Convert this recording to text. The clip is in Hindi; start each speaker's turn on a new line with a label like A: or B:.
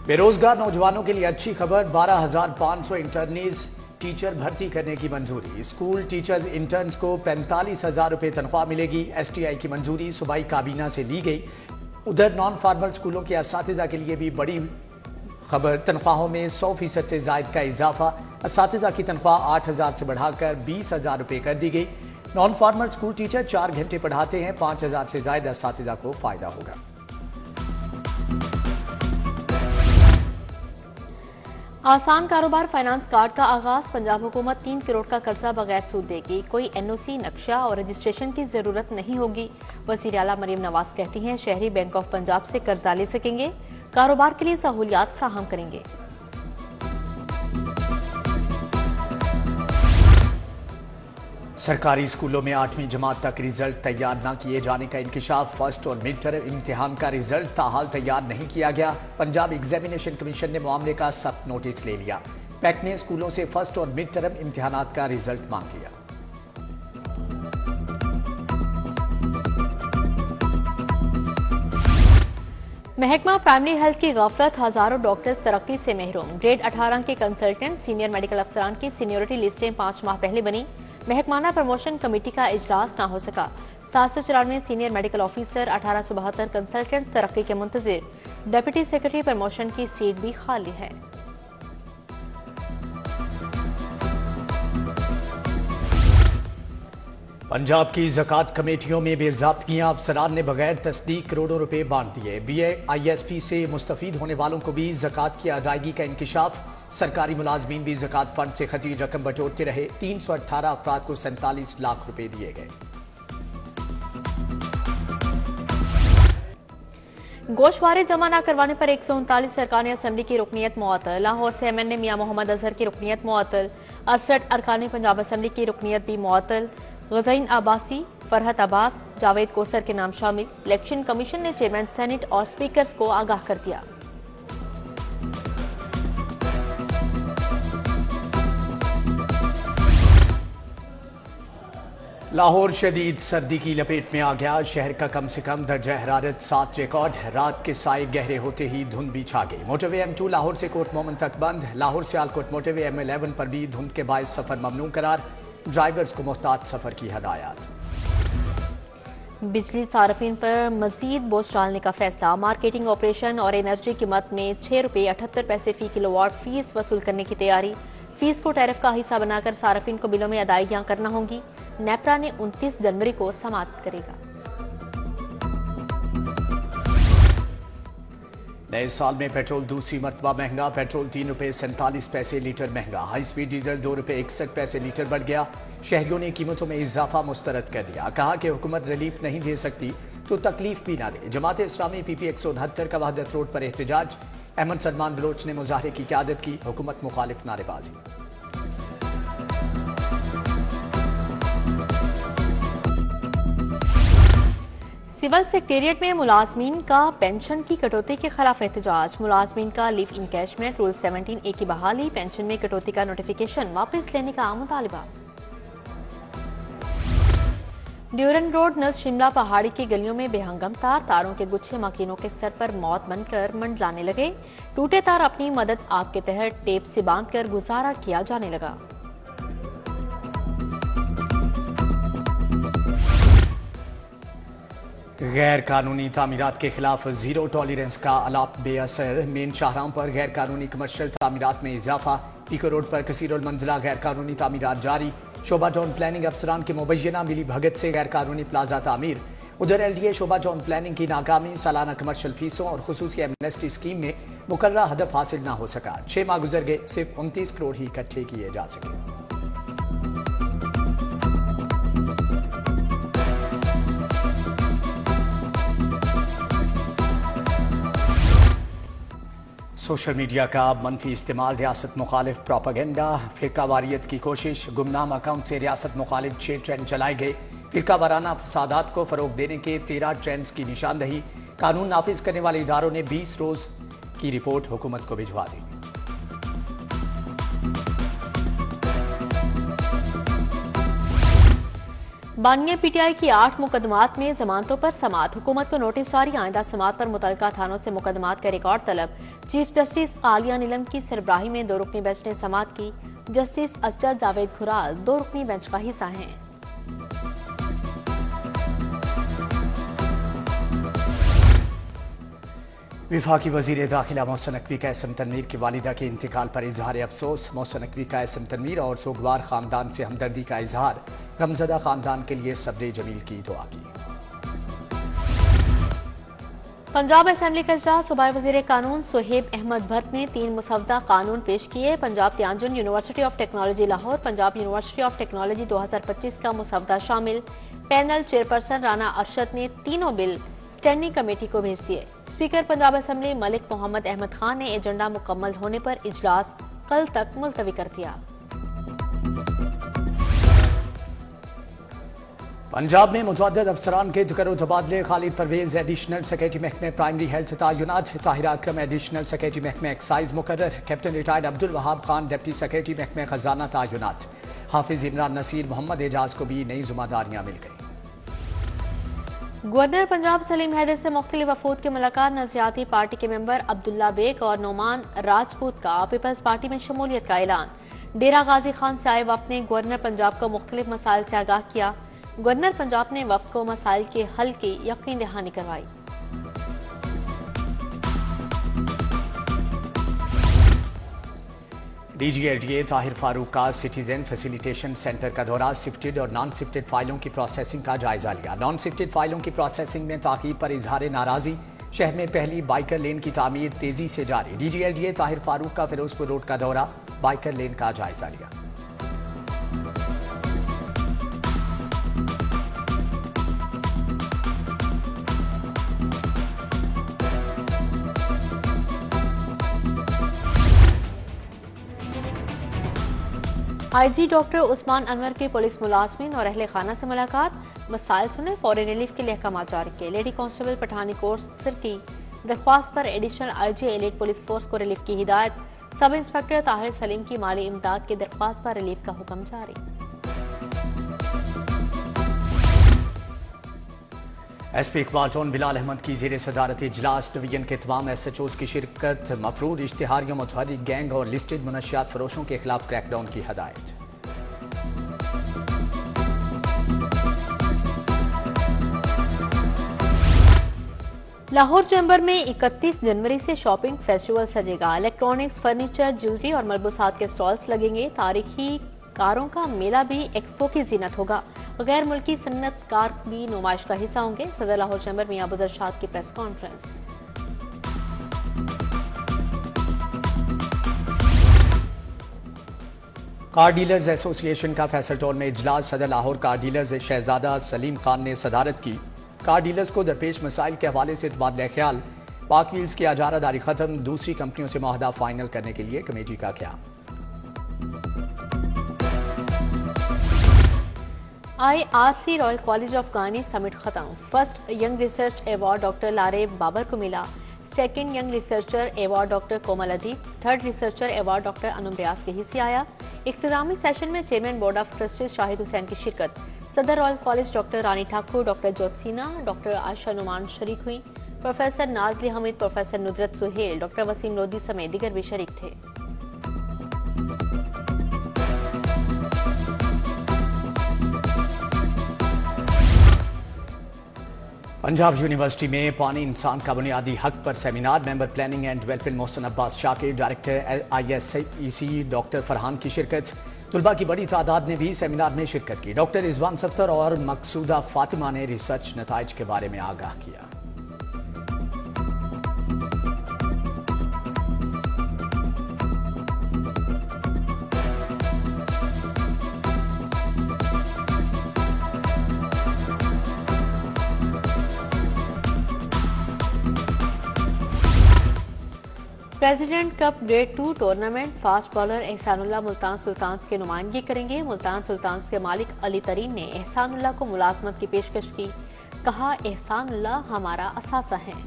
A: बेरोजगार नौजवानों के लिए अच्छी खबर, 12,500 इंटर्नीज टीचर भर्ती करने की मंजूरी। स्कूल टीचर्स इंटर्न्स को 45,000 रुपए तनख्वाह मिलेगी। एसटीआई की मंजूरी सूबाई काबीना से ली गई। उधर नॉन फार्मल स्कूलों के असातिज़ा के लिए भी बड़ी खबर, तनख्वाहों में 100% से जायद का इजाफा। असातिज़ा की तनख्वाह 8,000 से बढ़ाकर 20,000 रुपए कर दी गई। नॉन फार्मल स्कूल टीचर 4 घंटे पढ़ाते हैं, 5,000 से जायद असातिज़ा को फायदा होगा।
B: आसान कारोबार फाइनेंस कार्ड का आगाज। पंजाब हुकूमत 3 करोड़ का कर्जा बगैर सूद देगी। कोई एनओसी, नक्शा और रजिस्ट्रेशन की जरूरत नहीं होगी। वज़ीर आला मरीम नवाज कहती हैं शहरी बैंक ऑफ पंजाब से कर्जा ले सकेंगे, कारोबार के लिए सहूलियात फ्राहम करेंगे।
A: सरकारी स्कूलों में 8वीं जमात तक रिजल्ट तैयार न किए जाने का इंकिशाफ। फर्स्ट और मिड टर्म इम्तिहान का रिजल्ट ताहाल तैयार नहीं किया गया। पंजाब एग्जामिनेशन कमीशन ने मामले का सख्त नोटिस ले लिया। पैक ने स्कूलों से फर्स्ट और मिड टर्म इम्तिहानात का रिजल्ट मांग लिया।
B: महकमा प्राइमरी हेल्थ की गफलत, हजारों डॉक्टर्स तरक्की से महरूम। ग्रेड 18 के कंसल्टेंट, सीनियर मेडिकल अफसरान की सीनियोरिटी लिस्टें 5 माह पहले बनी। महकमाना प्रमोशन कमेटी का इजलास ना हो सका। 794 सीनियर मेडिकल ऑफिसर, 1872 कंसल्टेंट्स तरक्की के मुंतजिर। डिप्टी सेक्रेटरी प्रमोशन की सीट भी खाली है।
A: पंजाब की ज़कात कमेटियों में बेज़ाब्तियां, अफसरान ने बगैर तस्दीक करोड़ों रुपए बांट दिए। BAISP से मुस्तफीद होने वालों को भी ज़कात की अदायगी का इंकिशाफ। सरकारी मुलाजमीन भी ज़कात फंड से खती रकम बटोरते रहे। 318 अफराद को 47 लाख रुपए दिए गए।
B: गोशवारे जमा न करवाने पर 139 सरकानी असम्बली की रुकनीत मुअत्तल। लाहौर से MNA मियां मोहम्मद अजहर की रुकनीत मुअत्तल। 68 अरकानी पंजाब असम्बली की रुकनीत भी मुअत्तल। गज़ीन अब्बासी, फरहत अब्बास, जावेद कोसर के नाम शामिल। इलेक्शन कमीशन ने चेयरमैन सेनेट और स्पीकर्स को आगाह कर दिया।
A: लाहौर शदीद सर्दी की लपेट में आ गया। शहर का कम से कम दर्जा हरारत 7 रिकॉर्ड। रात के साए गहरे होते ही धुंध भी छा गई। मोटरवे M2 लाहौर से कोट मोमन तक बंद। लाहौर से आलकोट मोटरवे M11 पर भी धुंध के बायस सफर ममनू करार। ड्राइवर्स को मोहतात सफर की हदायत।
B: बिजली सार्फिन पर मजीद बोझ डालने का फैसला। मार्केटिंग ऑपरेशन और एनर्जी कीमत में ₹6.78 फी किलोवाट फीस वसूल करने की तैयारी। फीस को टैरिफ का हिस्सा बनाकर सार्फिन को बिलों में अदायगियां करना होंगी। नेपरा ने 29 जनवरी को समाप्त करेगा।
A: नए साल में पेट्रोल दूसरी मरतबा महंगा। पेट्रोल ₹3.47 लीटर महंगा। हाई स्पीड डीजल ₹2.61 लीटर बढ़ गया। शहरियों ने कीमतों में इजाफा मुस्तरद कर दिया। कहा कि हुकूमत रिलीफ नहीं दे सकती तो तकलीफ भी ना दे। जमात इस्लामी PP 169 का वहदत रोड पर एहतजाज। अहमद सलमान बलोच ने मुजाहरे की क़यादत की। हुकूमत मुखालिफ नारेबाजी।
B: सिविल सेक्रेटेरिएट में मुलाजमीन का पेंशन की कटौती के खिलाफ एहतजाज। मुलाजमीन का लीव इनकैशमेंट रूल 17A की बहाली, पेंशन में कटौती का नोटिफिकेशन वापस लेने का मुतालबा। ड्यूरन रोड नज़ शिमला पहाड़ी की गलियों में बेहंगम तारों के गुच्छे मकीनों के सर पर मौत बनकर मंडलाने लगे। टूटे तार अपनी मदद आग के तहत टेप से बांधकर गुजारा किया जाने लगा।
A: गैर कानूनी तामीरात के खिलाफ जीरो टॉलरेंस का अलाप बेअसर। मेन शाहराहों पर गैर कानूनी कमर्शियल तामीरात में इजाफा। पीको रोड पर कसीरुल मंजिला गैर कानूनी तामीरात जारी। शोभा टाउन प्लानिंग अफसरान की मुबैना मिली भगत से गैर कानूनी प्लाजा तामीर। उधर LDA शोभा टाउन प्लानिंग की नाकामी। सालाना कमर्शियल फीसों और खुसूसी एमनेस्टी स्कीम में मुकर्ररा हदफ हासिल न हो सका। 6 माह गुजर गए, सिर्फ 29 करोड़ ही इकट्ठे किए जा सके। सोशल मीडिया का मनफी इस्तेमाल, रियासत मुखालिफ प्रोपागेंडा, फिरका वारियत की कोशिश। गुमनाम अकाउंट से रियासत मुखालिफ 6 ट्रेंड चलाए गए। फिरका वाराना फसादात को फरोग देने के 13 ट्रेंड्स की निशानदही। कानून नाफिज करने वाले इदारों ने 20 रोज की रिपोर्ट हुकूमत को भिजवा दी।
B: बानिया पीटीआई की 8 मुकदमात में जमानतों पर समाअत। हुकूमत को नोटिस जारी, आइंदा समाअत पर मुतलका थानों से मुकदमात का रिकॉर्ड तलब। चीफ जस्टिस आलिया नीलम की सरबराही में 2 रुकनी बेंच ने समाअत की। जस्टिस असजद जावेद खुराल 2 रुकनी बेंच का हिस्सा हैं।
A: वफाकी वजीर दाखिला मोहसिन नकवी कैसम तनवीर की वालिदा के इंतकाल पर इजहार अफसोस। मोहसिन नकवी कैसम तनवीर और सोगवार खानदान से हमदर्दी का इजहार। गमजदा खानदान के लिए सब्र जमील की दुआ की।
B: पंजाब असेंबली का इजलास। सूबाई वजीर कानून सुहेब अहमद भट्ट ने 3 मुसवदा कानून पेश किए। पंजाब त्याजुन university of technology Lahore, Punjab university of technology 2025 का मुसवदा शामिल। पैनल चेयरपर्सन राना अरशद ने तीनों बिल स्टैंडिंग कमेटी को भेज दिए। स्पीकर पंजाब असेंबली मलिक मोहम्मद अहमद खान ने एजेंडा मुकम्मल होने पर इजलास कल तक मुलतवी कर दिया।
A: पंजाब में मुतअद्दिद अफसरान के तकर्रुर तबादले। खालिद परवेज एडिशनल सेक्रेटरी महकमे प्राइमरी हेल्थ तयनात। ताहिरा अकरम एडिशनल सेक्रेटरी महकमे एक्साइज मुकर्रर। Captain retired Abdul Wahab Khan deputy secretary महकमे खजाना तयनात। हाफिज इमरान नसीर मोहम्मद एजाज को भी नई जिम्मेदारियां मिल गई।
B: गवर्नर पंजाब सलीम हैदर से मुख्तलिफ वफूद की मुलाकात। नज़रियाती पार्टी के मेंबर अब्दुल्ला बेग और नोमान राजपूत का पीपल्स पार्टी में शमूलियत का ऐलान। डेरा गाजी खान से आए वफ्द ने गवर्नर पंजाब को मुख्तलिफ मसाइल से आगाह किया। गवर्नर पंजाब ने वफ्द को मसाइल के हल की यकीन दहानी करवाई।
A: DGLDA ताहिर फारूक का सिटीजन फैसिलिटेशन सेंटर का दौरा। शिफ्टेड और नॉन शिफ्टेड फाइलों की प्रोसेसिंग का जायजा लिया। नॉन शिफ्टेड फाइलों की प्रोसेसिंग में ताकीद पर इजहार नाराजी। शहर में पहली बाइकर लेन की तामीर तेजी से जारी। DGLDA ताहिर फारूक का फिरोजपुर रोड का दौरा, बाइकर लेन का जायजा लिया।
B: IG डॉक्टर उस्मान अनवर की पुलिस मुलाजमीन और अहले खाना से मुलाकात। मसाइल सुने, फौरी रिलीफ के लिए अहकाम जारी किए। लेडी कांस्टेबल पठानी कोर्स सिर की दरख्वास्त पर additional IG elite police force को रिलीफ की हिदायत। सब इंस्पेक्टर ताहिर सलीम की माली इमदाद की दरख्वास्त पर रिलीफ का हुक्म जारी।
A: SP इकबाल टोन बिलाल अहमद की ज़ेर सदारत इजलास। डिवीजन के तमाम SHOs की शिरकत। मफरूर इश्तिहारियों, मुतहर्रिक गैंग और लिस्टेड मुनशियात फरोशों के खिलाफ क्रैकडाउन की हदायत।
B: लाहौर चैम्बर में 31 जनवरी से शॉपिंग फेस्टिवल सजेगा। इलेक्ट्रॉनिक्स, फर्नीचर, ज्वेलरी और मलबूसात के स्टॉल्स लगेंगे। तारीखी कारों का मेला भी एक्सपो की जीनत होगा। गैर मुल्की सन्नतकार भी नुमाइश का हिस्सा होंगे। सदर लाहौर चैम्बर मियां अबू इरशाद की press conference.
A: Car dealers association का फैसल टाउन में इजलास। सदर लाहौर कार डीलर्स शहजादा सलीम खान ने सदारत की। कार डीलर्स को दरपेश मसाइल के हवाले से तबादला ख्याल। पाक व्हील्स की अजारादारी खत्म। दूसरी कंपनियों से मुआहदा फाइनल करने के लिए कमेटी का क़याम।
B: IRC रॉयल कॉलेज ऑफ गानी समिट खत्म। First young research award doctor Lare Babar को मिला। Second young researcher award doctor Komal Adeeb. Third researcher award doctor Anam Riaz के हिस्से आया। इख्तितामी सेशन में chairman board of trustees Shahid Hussain की शिरकत। सदर royal college doctor Rani Thakur, doctor Jyotsna, doctor Ayesha Noman शरीक हुई। Professor Nazli Hameed, professor Nudrat Suhail, doctor Waseem Lodhi समेत दीगर भी शरीक थे।
A: पंजाब यूनिवर्सिटी में पानी इंसान का बुनियादी हक पर seminar. Member planning and development Mohsin Abbas Shakir, director ISEC doctor Farhan की शिरकत। तुलबा की बड़ी तादाद ने भी सेमिनार में शिरकत की। डॉक्टर रिजवान सफ्तर और मकसूदा फातिमा ने रिसर्च नताइज के बारे में आगाह किया।
B: President Cup grade 2 tournament fast bowler Ehsanullah Multan Sultans की नुमाइंदगी करेंगे। मुल्तान सुल्तान्स के मालिक अली तरीन ने एहसानुल्लाह को मुलाजमत की पेशकश की। कहा, एहसानुल्लाह हमारा असासा है।